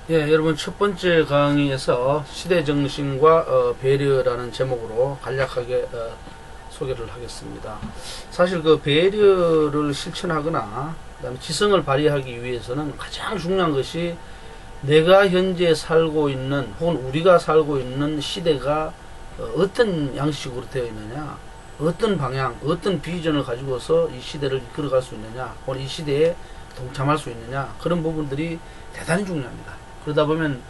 예, 여러분 첫 번째 강의에서 시대정신과 배려라는 제목으로 간략하게 소개를 하겠습니다. 사실 그 배려를 실천하거나 그다음에 지성을 발휘하기 위해서는 가장 중요한 것이 내가 현재 살고 있는 혹은 우리가 살고 있는 시대가 어떤 양식으로 되어 있느냐, 어떤 방향, 어떤 비전을 가지고서 이 시대를 이끌어갈 수 있느냐, 혹은 이 시대에 동참할 수 있느냐, 그런 부분들이 대단히 중요합니다. 그러다 보면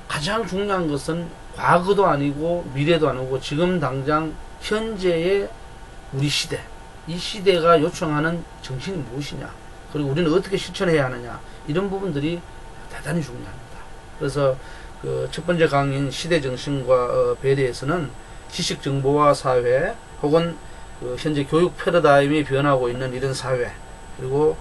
가장 중요한 것은 과거도 아니고 미래도 아니고 지금 당장 현재의 우리 시대, 이 시대가 요청하는 정신이 무엇이냐, 그리고 우리는 어떻게 실천해야 하느냐, 이런 부분들이 대단히 중요합니다. 그래서 그 첫 번째 강의인 시대정신과 배려에서는 지식정보화 사회 혹은 그 현재 교육 패러다임이 변하고 있는 이런 사회, 그리고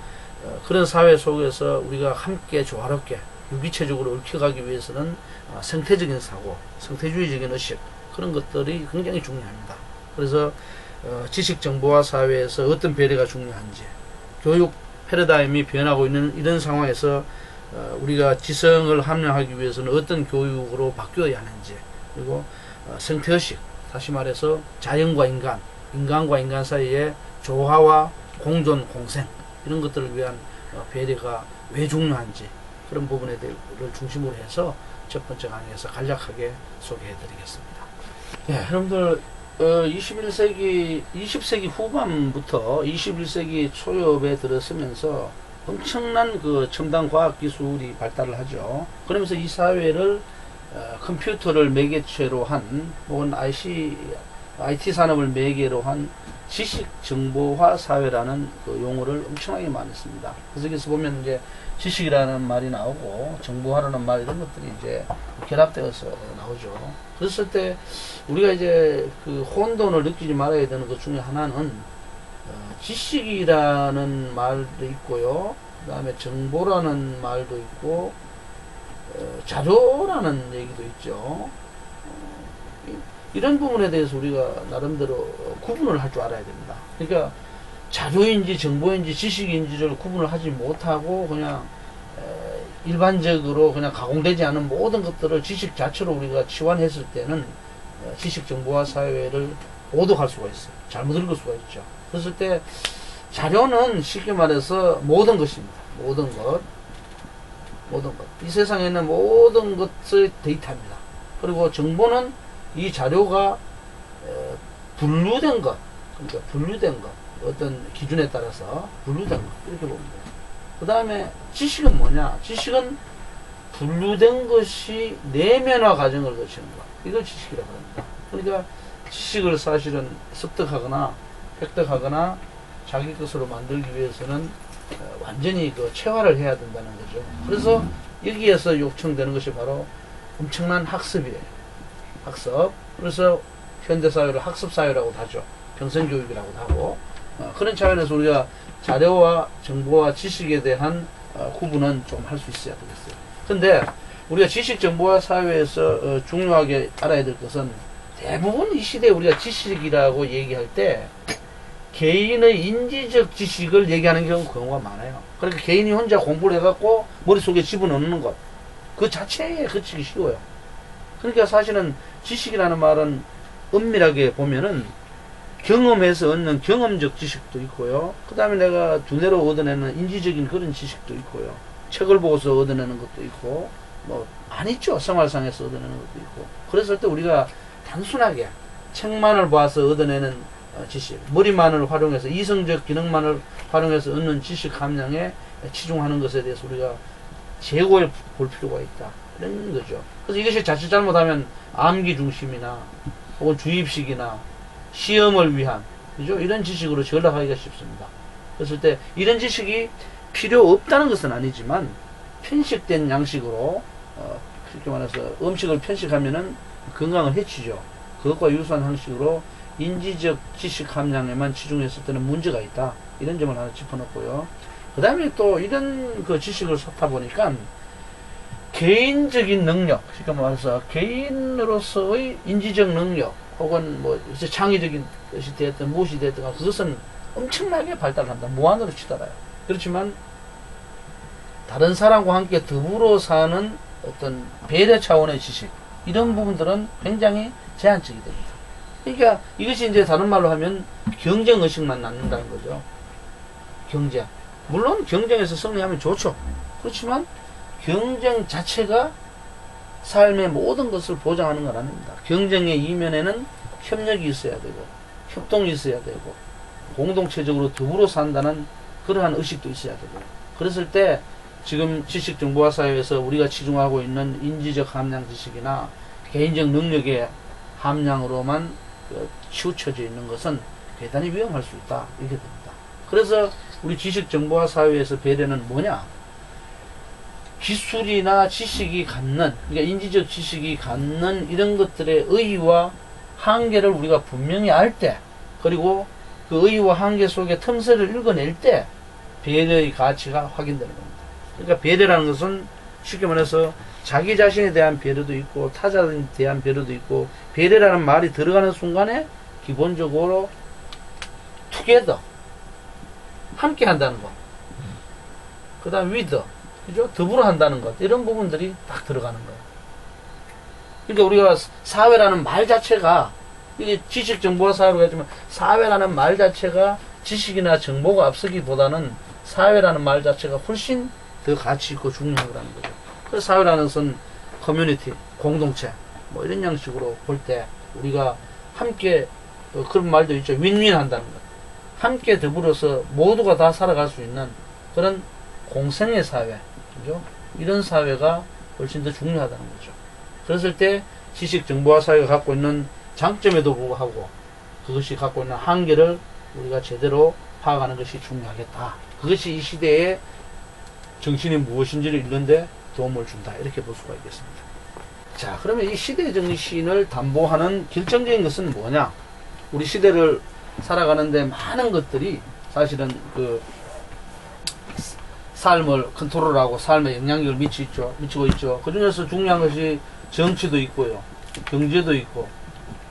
그런 사회 속에서 우리가 함께 조화롭게 유기체적으로 얽혀가기 위해서는 생태적인 사고, 생태주의적인 의식, 그런 것들이 굉장히 중요합니다. 그래서 지식정보화 사회에서 어떤 배려가 중요한지, 교육 패러다임이 변하고 있는 이런 상황에서 우리가 지성을 함양하기 위해서는 어떤 교육으로 바뀌어야 하는지, 그리고 생태의식, 다시 말해서 자연과 인간, 인간과 인간 사이의 조화와 공존, 공생, 이런 것들을 위한 배려가 왜 중요한지, 그런 부분에 대해를 중심으로 해서 첫 번째 강의에서 간략하게 소개해 드리겠습니다. 예, 여러분들 21세기, 20세기 후반부터 21세기 초엽에 들어서면서 엄청난 그 첨단 과학 기술이 발달을 하죠. 그러면서 이 사회를 컴퓨터를 매개체로 한, 혹은 IT 산업을 매개로 한 지식 정보화 사회라는 그 용어를 엄청나게 많이 씁니다. 그래서 여기서 보면 이제 지식이라는 말이 나오고 정보화라는 말, 이런 것들이 이제 결합되어서 나오죠. 그랬을 때 우리가 이제 그 혼돈을 느끼지 말아야 되는 것 중에 하나는 지식이라는 말도 있고요, 그 다음에 정보라는 말도 있고 자료라는 얘기도 있죠. 이런 부분에 대해서 우리가 나름대로 구분을 할 줄 알아야 됩니다. 그러니까 자료인지 정보인지 지식인지를 구분을 하지 못하고 그냥 일반적으로 그냥 가공되지 않은 모든 것들을 지식 자체로 우리가 치환했을 때는 지식 정보화 사회를 오독할 수가 있어요. 잘못 읽을 수가 있죠. 그랬을 때 자료는 쉽게 말해서 모든 것입니다. 모든 것. 이 세상에 있는 모든 것의 데이터입니다. 그리고 정보는 이 자료가 분류된 것, 그러니까 분류된 것, 어떤 기준에 따라서 분류된 것, 이렇게 보면 돼요. 그 다음에 지식은 뭐냐? 지식은 분류된 것이 내면화 과정을 거치는 것, 이걸 지식이라고 합니다. 그러니까 지식을 사실은 습득하거나 획득하거나 자기 것으로 만들기 위해서는 완전히 그 체화를 해야 된다는 거죠. 그래서 여기에서 요청되는 것이 바로 엄청난 학습이에요. 학습. 그래서 현대사회를 학습사회라고도 하죠. 평생교육이라고도 하고. 그런 차원에서 우리가 자료와 정보와 지식에 대한 구분은 좀 할 수 있어야 되겠어요. 근데 우리가 지식정보화 사회에서 중요하게 알아야 될 것은, 대부분 이 시대에 우리가 지식이라고 얘기할 때 개인의 인지적 지식을 얘기하는 경우가 많아요. 그러니까 개인이 혼자 공부를 해갖고 머릿속에 집어넣는 것, 그 자체에 그치기 쉬워요. 그러니까 사실은 지식이라는 말은 엄밀하게 보면은 경험에서 얻는 경험적 지식도 있고요, 그 다음에 내가 두뇌로 얻어내는 인지적인 그런 지식도 있고요, 책을 보고서 얻어내는 것도 있고, 뭐 많이 있죠. 생활상에서 얻어내는 것도 있고. 그랬을 때 우리가 단순하게 책만을 봐서 얻어내는 지식, 머리만을 활용해서, 이성적 기능만을 활용해서 얻는 지식 함량에 치중하는 것에 대해서 우리가 재고해 볼 필요가 있다, 이런 거죠. 그래서 이것이 자칫 잘못하면 암기 중심이나 혹은 주입식이나 시험을 위한, 그죠? 이런 지식으로 전락하기가 쉽습니다. 그랬을 때 이런 지식이 필요 없다는 것은 아니지만 편식된 양식으로, 쉽게 말해서 음식을 편식하면은 건강을 해치죠. 그것과 유사한 형식으로 인지적 지식 함량에만 치중했을 때는 문제가 있다, 이런 점을 하나 짚어놓고요. 그 다음에 또 이런 그 지식을 쌓다 보니까 개인적인 능력, 쉽게 말해서 개인으로서의 인지적 능력, 혹은 뭐 창의적인 것이 되었든 무엇이 되었든 그것은 엄청나게 발달한다. 무한으로 치달아요. 그렇지만 다른 사람과 함께 더불어 사는 어떤 배려 차원의 지식, 이런 부분들은 굉장히 제한적이 됩니다. 그러니까 이것이 이제 다른 말로 하면 경쟁의식만 낳는다는 거죠. 경쟁. 물론 경쟁에서 승리하면 좋죠. 그렇지만 경쟁 자체가 삶의 모든 것을 보장하는 건 아닙니다. 경쟁의 이면에는 협력이 있어야 되고, 협동이 있어야 되고, 공동체적으로 더불어 산다는 그러한 의식도 있어야 되고, 그랬을 때 지금 지식정보화 사회에서 우리가 치중하고 있는 인지적 함량 지식이나 개인적 능력의 함량으로만 치우쳐져 있는 것은 대단히 위험할 수 있다, 이렇게 됩니다. 그래서 우리 지식정보화 사회에서 배려는 뭐냐? 기술이나 지식이 갖는, 그러니까 인지적 지식이 갖는 이런 것들의 의의와 한계를 우리가 분명히 알 때, 그리고 그 의의와 한계 속에 틈새를 읽어낼 때 배려의 가치가 확인되는 겁니다. 그러니까 배려라는 것은 쉽게 말해서 자기 자신에 대한 배려도 있고 타자에 대한 배려도 있고, 배려라는 말이 들어가는 순간에 기본적으로 together, 함께 한다는 것, 그 다음 with, 그죠? 더불어 한다는 것, 이런 부분들이 딱 들어가는 거예요. 그러니까 우리가 사회라는 말 자체가, 이게 지식정보화 사회로 하지만 사회라는 말 자체가 지식이나 정보가 앞서기보다는 사회라는 말 자체가 훨씬 더 가치 있고 중요하다는 거죠. 그래서 사회라는 것은 커뮤니티, 공동체, 뭐 이런 양식으로 볼 때 우리가 함께, 그런 말도 있죠. 윈윈 한다는 것. 함께 더불어서 모두가 다 살아갈 수 있는 그런 공생의 사회, 그죠? 이런 사회가 훨씬 더 중요하다는 거죠. 그랬을 때 지식정보화 사회가 갖고 있는 장점에도 불구하고 그것이 갖고 있는 한계를 우리가 제대로 파악하는 것이 중요하겠다. 그것이 이 시대의 정신이 무엇인지를 읽는데 도움을 준다, 이렇게 볼 수가 있겠습니다. 자, 그러면 이 시대 정신을 담보하는 결정적인 것은 뭐냐? 우리 시대를 살아가는데 많은 것들이 사실은 그 삶을 컨트롤하고 삶에 영향력을 미치고 있죠. 그 중에서 중요한 것이 정치도 있고요, 경제도 있고,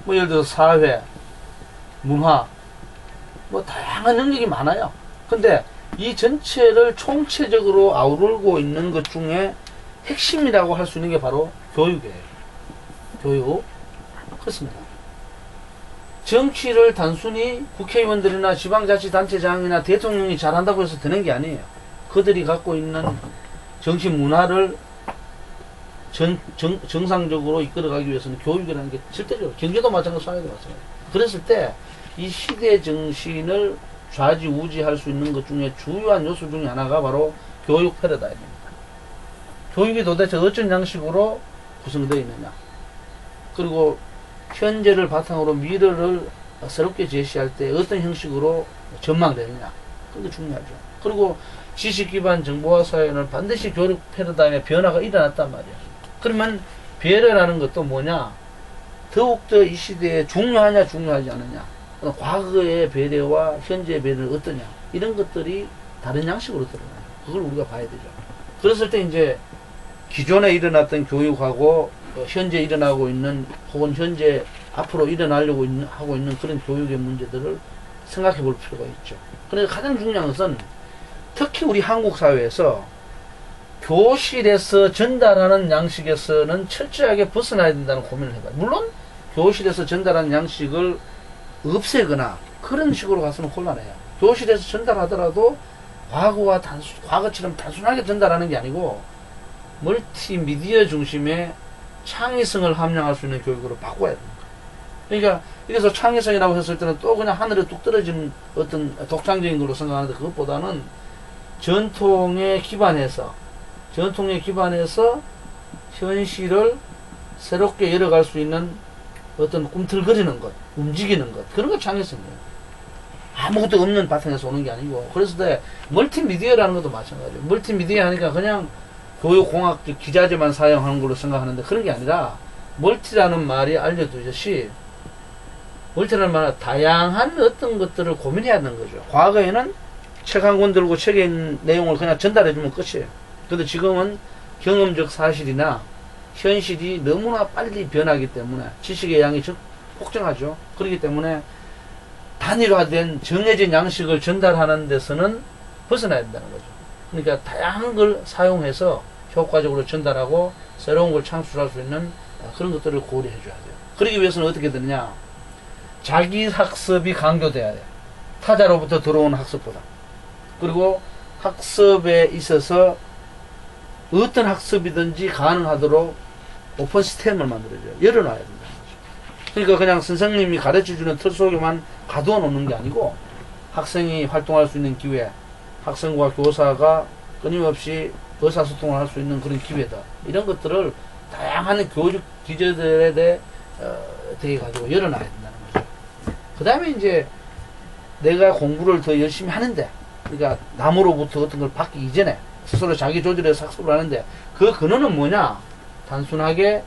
뭐 예를 들어서 사회, 문화, 뭐 다양한 영역이 많아요. 근데 이 전체를 총체적으로 아우르고 있는 것 중에 핵심이라고 할 수 있는 게 바로 교육이에요. 교육. 그렇습니다. 정치를 단순히 국회의원들이나 지방자치단체장이나 대통령이 잘한다고 해서 되는 게 아니에요. 그들이 갖고 있는 정치 문화를 정상적으로 이끌어가기 위해서는 교육이라는 게 절대적으로, 경제도 마찬가지고 사회도 마찬가지고. 그랬을 때 이 시대 정신을 좌지우지할 수 있는 것 중에 주요한 요소 중에 하나가 바로 교육 패러다임입니다. 교육이 도대체 어떤 양식으로 구성되어 있느냐, 그리고 현재를 바탕으로 미래를 새롭게 제시할 때 어떤 형식으로 전망되느냐, 그게 중요하죠. 그리고 지식 기반 정보화 사회는 반드시 교육 패러다임의 변화가 일어났단 말이야. 그러면 배려라는 것도 뭐냐? 더욱더 이 시대에 중요하냐 중요하지 않느냐, 과거의 배려와 현재의 배려는 어떠냐, 이런 것들이 다른 양식으로 드러나요. 그걸 우리가 봐야 되죠. 그랬을 때 이제 기존에 일어났던 교육하고 현재 일어나고 있는, 혹은 현재 앞으로 일어나려고 하고 있는 그런 교육의 문제들을 생각해 볼 필요가 있죠. 그래서 가장 중요한 것은 특히 우리 한국 사회에서 교실에서 전달하는 양식에서는 철저하게 벗어나야 된다는 고민을 해봐요. 물론 교실에서 전달하는 양식을 없애거나 그런 식으로 가서는 곤란해요. 교실에서 전달하더라도 과거처럼 단순하게 전달하는 게 아니고 멀티미디어 중심의 창의성을 함양할 수 있는 교육으로 바꿔야 됩니다. 그러니까 이래서 창의성이라고 했을 때는 또 그냥 하늘에 뚝 떨어진 어떤 독창적인 걸로 생각하는데, 그것보다는 전통에 기반해서 현실을 새롭게 열어갈 수 있는 어떤 꿈틀거리는 것, 움직이는 것, 그런 거 창의성이에요. 아무것도 없는 바탕에서 오는 게 아니고. 그래서 멀티미디어라는 것도 마찬가지예요. 멀티미디어 하니까 그냥 교육공학적 기자재만 사용하는 걸로 생각하는데 그런 게 아니라, 멀티라는 말이 알려두듯이 멀티라는 말은 다양한 어떤 것들을 고민해야 하는 거죠. 과거에는 책 한 권 들고 책에 있는 내용을 그냥 전달해주면 끝이에요. 근데 지금은 경험적 사실이나 현실이 너무나 빨리 변하기 때문에 지식의 양이 폭증하죠. 그렇기 때문에 단일화된 정해진 양식을 전달하는 데서는 벗어나야 된다는 거죠. 그러니까 다양한 걸 사용해서 효과적으로 전달하고 새로운 걸 창출할 수 있는 그런 것들을 고려해 줘야 돼요. 그러기 위해서는 어떻게 되느냐, 자기 학습이 강조돼야 돼요. 타자로부터 들어오는 학습보다. 그리고 학습에 있어서 어떤 학습이든지 가능하도록 오픈 시스템을 만들어줘요. 열어놔야 된다는 거죠. 그러니까 그냥 선생님이 가르쳐주는 틀 속에만 가두어 놓는 게 아니고 학생이 활동할 수 있는 기회, 학생과 교사가 끊임없이 의사소통을 할 수 있는 그런 기회다. 이런 것들을 다양한 교육 기제들에 대해 가지고 열어놔야 된다는 거죠. 그 다음에 이제 내가 공부를 더 열심히 하는데, 그러니까 남으로부터 어떤 걸 받기 이전에 스스로 자기 조절해서 학습을 하는데, 그 근원은 뭐냐? 단순하게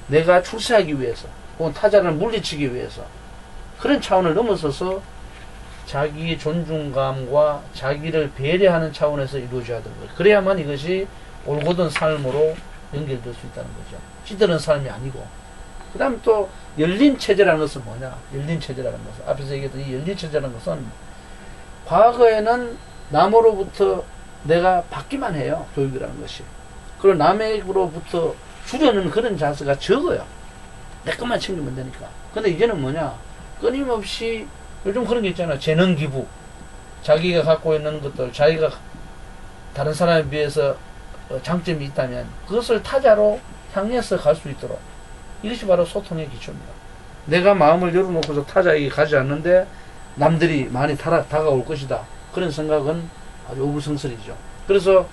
내가 출세하기 위해서 혹은 타자를 물리치기 위해서 그런 차원을 넘어서서 자기 존중감과 자기를 배려하는 차원에서 이루어져야 되는 거예요. 그래야만 이것이 올곧은 삶으로 연결될 수 있다는 거죠. 찌들은 삶이 아니고. 그 다음에 또 열린 체제라는 것은 뭐냐? 열린 체제라는 것은, 앞에서 얘기했던 이 열린 체제라는 것은 과거에는 남으로부터 내가 받기만 해요. 교육이라는 것이. 그리고 남에게로부터 주려는 그런 자세가 적어요. 내 것만 챙기면 되니까. 근데 이제는 뭐냐? 끊임없이 요즘 그런 게 있잖아. 재능 기부. 자기가 갖고 있는 것들, 자기가 다른 사람에 비해서 장점이 있다면 그것을 타자로 향해서 갈 수 있도록. 이것이 바로 소통의 기초입니다. 내가 마음을 열어놓고서 타자에게 가지 않는데 남들이 많이 다가올 것이다. 그런 생각은 아주 어불성설이죠. 그래서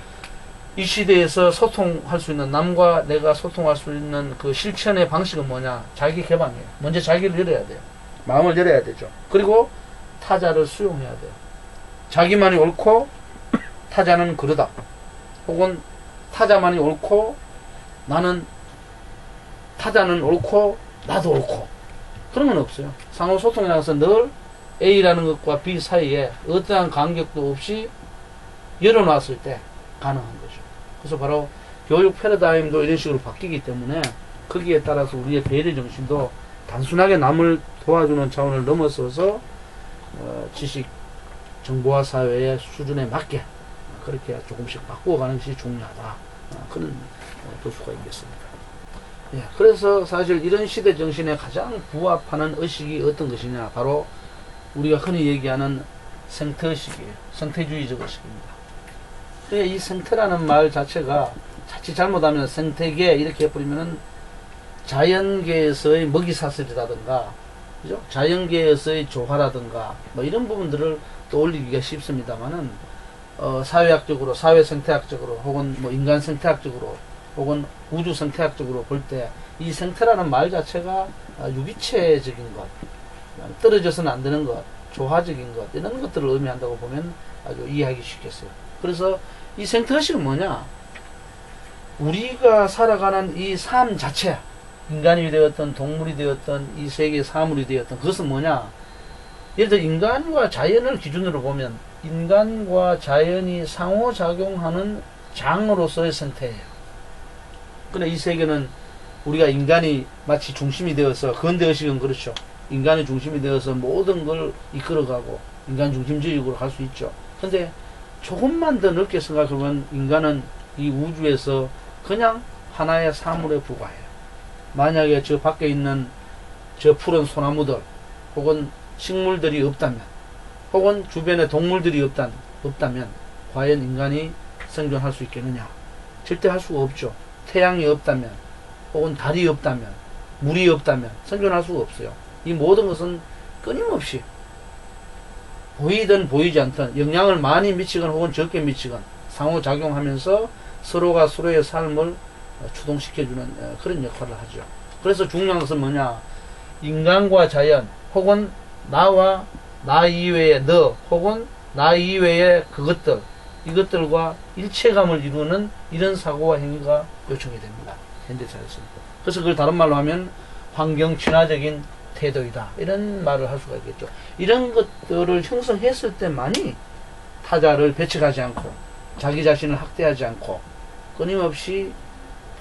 이 시대에서 소통할 수 있는, 남과 내가 소통할 수 있는 그 실천의 방식은 뭐냐? 자기 개방이에요. 먼저 자기를 열어야 돼요. 마음을 열어야 되죠. 그리고 타자를 수용해야 돼요. 자기만이 옳고 타자는 그러다. 혹은 타자만이 옳고 타자는 옳고 나도 옳고, 그런 건 없어요. 상호소통이라는 것은 늘 A라는 것과 B 사이에 어떠한 간격도 없이 열어놨을 때 가능한 거죠. 그래서 바로 교육 패러다임도 이런 식으로 바뀌기 때문에 거기에 따라서 우리의 배려 정신도 단순하게 남을 도와주는 차원을 넘어서서 지식 정보화 사회의 수준에 맞게 그렇게 조금씩 바꾸어가는 것이 중요하다. 그런 도수가 있겠습니다. 예, 그래서 사실 이런 시대 정신에 가장 부합하는 의식이 어떤 것이냐, 바로 우리가 흔히 얘기하는 생태의식이에요. 생태주의적 의식입니다. 이 생태라는 말 자체가 자칫 잘못하면 생태계 이렇게 해버리면은 자연계에서의 먹이사슬이라든가, 그죠? 자연계에서의 조화라든가 뭐 이런 부분들을 떠올리기가 쉽습니다만은 사회학적으로, 사회생태학적으로, 혹은 뭐 인간 생태학적으로, 혹은 우주 생태학적으로 볼 때 이 생태라는 말 자체가 유기체적인 것, 떨어져서는 안 되는 것, 조화적인 것, 이런 것들을 의미한다고 보면 아주 이해하기 쉽겠어요. 그래서 이 생태의식은 뭐냐? 우리가 살아가는 이 삶 자체, 인간이 되었던 동물이 되었던 이 세계 사물이 되었던 그것은 뭐냐? 예를 들어 인간과 자연을 기준으로 보면 인간과 자연이 상호작용하는 장으로서의 생태예요. 근데 이 세계는 우리가 인간이 마치 중심이 되어서, 근대의식은 그렇죠. 인간이 중심이 되어서 모든 걸 이끌어가고 인간 중심주의적으로 갈 수 있죠. 근데 조금만 더 넓게 생각해보면 인간은 이 우주에서 그냥 하나의 사물에 불과해요. 만약에 저 밖에 있는 저 푸른 소나무들 혹은 식물들이 없다면, 혹은 주변에 동물들이 없다면 과연 인간이 생존할 수 있겠느냐? 절대 할 수가 없죠. 태양이 없다면, 혹은 달이 없다면, 물이 없다면 생존할 수가 없어요. 이 모든 것은 끊임없이 보이든 보이지 않든 영향을 많이 미치건 혹은 적게 미치건 상호작용하면서 서로가 서로의 삶을 추동시켜주는 그런 역할을 하죠. 그래서 중요한 것은 뭐냐? 인간과 자연, 혹은 나와 나 이외의 너, 혹은 나 이외의 그것들, 이것들과 일체감을 이루는 이런 사고와 행위가 요청이 됩니다. 현대사회에서는. 그래서 그걸 다른 말로 하면 환경 친화적인 태도이다, 이런 말을 할 수가 있겠죠. 이런 것들을 형성했을 때만이 타자를 배척하지 않고 자기 자신을 학대하지 않고 끊임없이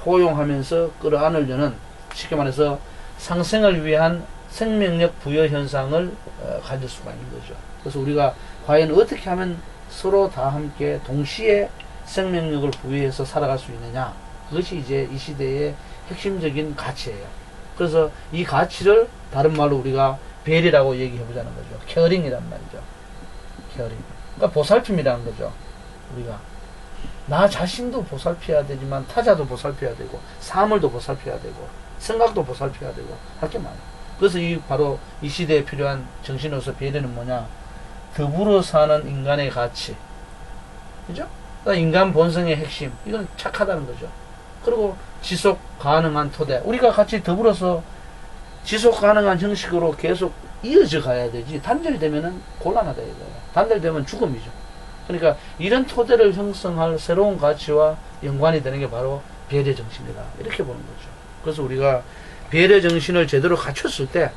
포용하면서 끌어안으려는, 쉽게 말해서 상생을 위한 생명력 부여 현상을 가질 수가 있는 거죠. 그래서 우리가 과연 어떻게 하면 서로 다 함께 동시에 생명력을 부여해서 살아갈 수 있느냐. 그것이 이제 이 시대의 핵심적인 가치예요. 그래서 이 가치를 다른 말로 우리가 벨이라고 얘기해보자는 거죠. 케어링이란 말이죠. 케어링. 그러니까 보살핌이라는 거죠. 우리가. 나 자신도 보살펴야 되지만 타자도 보살펴야 되고 사물도 보살펴야 되고 생각도 보살펴야 되고 할 게 많아요. 그래서 바로 이 시대에 필요한 정신으로서 배려는 뭐냐? 더불어 사는 인간의 가치. 그죠? 그러니까 인간 본성의 핵심. 이건 착하다는 거죠. 그리고 지속 가능한 토대. 우리가 같이 더불어서 지속 가능한 형식으로 계속 이어져 가야 되지. 단절되면은 곤란하다 이거예요. 단절되면 죽음이죠. 그러니까 이런 토대를 형성할 새로운 가치와 연관이 되는 게 바로 배려 정신이다. 이렇게 보는 거죠. 그래서 우리가 배려 정신을 제대로 갖췄을 때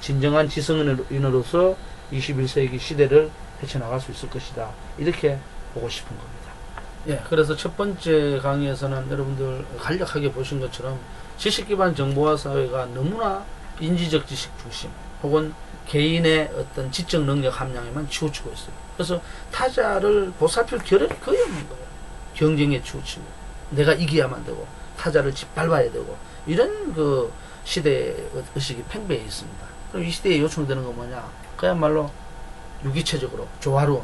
진정한 지성인으로서 21세기 시대를 헤쳐나갈 수 있을 것이다. 이렇게 보고 싶은 겁니다. 예, 그래서 첫 번째 강의에서는 여러분들 간략하게 보신 것처럼 지식 기반 정보화 사회가 너무나 인지적 지식 중심 혹은 개인의 어떤 지적 능력 함량에만 치우치고 있어요. 그래서 타자를 보살필 겨를이 거의 없는 거예요. 경쟁에 치우치고 내가 이겨야만 되고 타자를 짓밟아야 되고 이런 그 시대의 의식이 팽배해 있습니다. 그럼 이 시대에 요청되는 건 뭐냐? 그야말로 유기체적으로 조화로운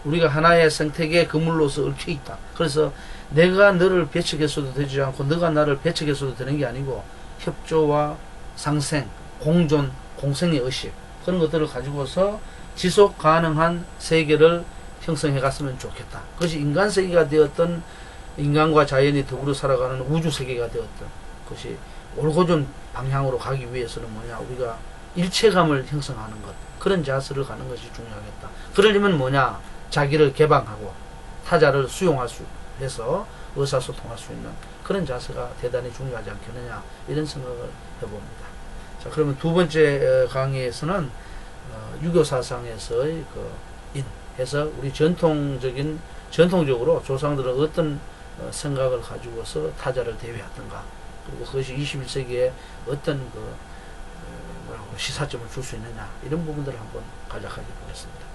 우리가 하나의 생태계 그물로서 얽혀 있다. 그래서 내가 너를 배척해서도 되지 않고 너가 나를 배척해서도 되는 게 아니고 협조와 상생, 공존, 공생의 의식 그런 것들을 가지고서 지속 가능한 세계를 형성해 갔으면 좋겠다. 그것이 인간 세계가 되었던 인간과 자연이 더불어 살아가는 우주 세계가 되었던 것이 올곧은 방향으로 가기 위해서는 뭐냐? 우리가 일체감을 형성하는 것 그런 자세를 가는 것이 중요하겠다. 그러려면 뭐냐? 자기를 개방하고 타자를 수용할 수 해서 의사소통할 수 있는 그런 자세가 대단히 중요하지 않겠느냐 이런 생각을 해봅니다. 자, 그러면 두 번째 강의에서는 유교 사상에서의 그 인해서 우리 전통적으로 조상들은 어떤 생각을 가지고서 타자를 대회했던가 그리고 그것이 21세기에 어떤 그 시사점을 줄 수 있느냐 이런 부분들을 한번 간략하게 보겠습니다.